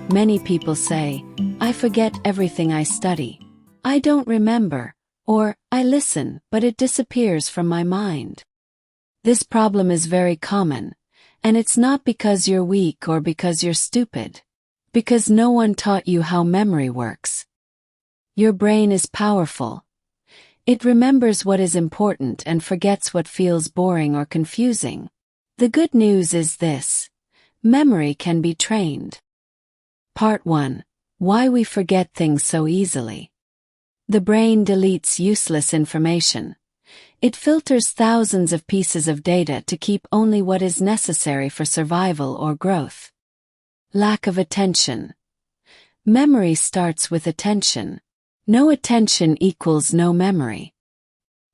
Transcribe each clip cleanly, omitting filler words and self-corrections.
Many people say, "I forget everything I study. I don't remember," or "I listen, but it disappears from my mind." This problem is very common, and it's not because you're weak or because you're stupid. Because no one taught you how memory works. Your brain is powerful. It remembers what is important and forgets what feels boring or confusing. The good news is this: memory can be trained. Part 1. Why we forget things so easily. The brain deletes useless information. It filters thousands of pieces of data to keep only what is necessary for survival or growth. Lack of attention. Memory starts with attention. No attention equals no memory.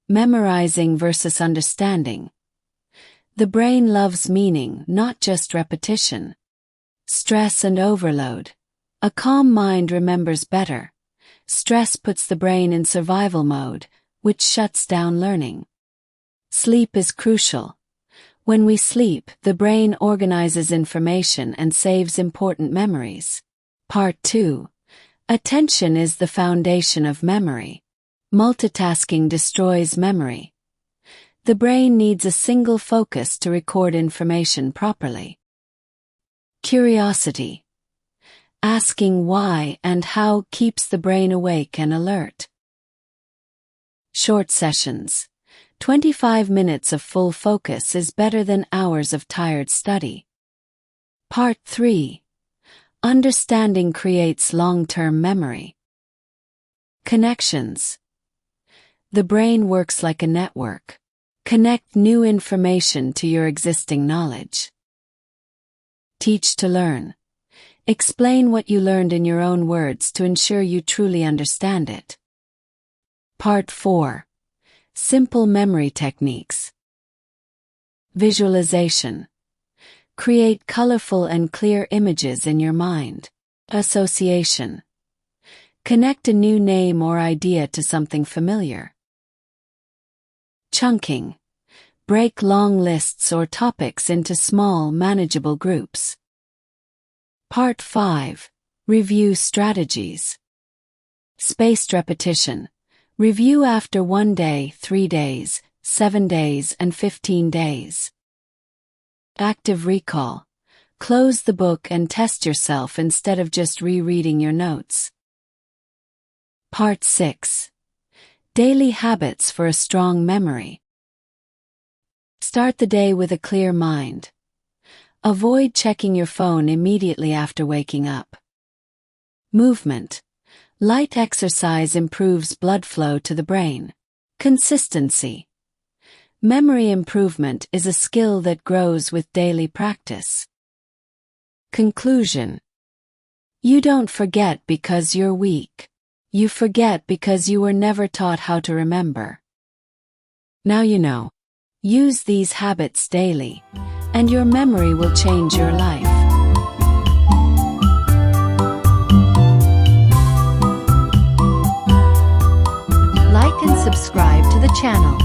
Memorizing versus understanding. The brain loves meaning, not just repetition. Stress and overload. A calm mind remembers better. Stress puts the brain in survival mode, which shuts down learning. Sleep is crucial. When we sleep, the brain organizes information and saves important memories. Part 2. Attention is the foundation of memory. Multitasking destroys memory. The brain needs a single focus to record information properly. Curiosity. Asking why and how keeps the brain awake and alert. Short sessions. 25 minutes of full focus is better than hours of tired study. Part 3. Understanding creates long-term memory. Connections. The brain works like a network. Connect new information to your existing knowledge. Teach to learn. Explain what you learned in your own words to ensure you truly understand it. Part 4. Simple memory techniques. Visualization. Create colorful and clear images in your mind. Association. Connect a new name or idea to something familiar. Chunking. Break long lists or topics into small, manageable groups. Part 5. Review strategies. Spaced repetition. Review after 1 day, 3 days, 7 days, and 15 days. Active recall. Close the book and test yourself instead of just rereading your notes. Part 6. Daily habits for a strong memory. Start the day with a clear mind. Avoid checking your phone immediately after waking up. Movement. Light exercise improves blood flow to the brain. Consistency. Memory improvement is a skill that grows with daily practice. Conclusion. You don't forget because you're weak. You forget because you were never taught how to remember. Now you know. Use these habits daily, and your memory will change your life. Like and subscribe to the channel.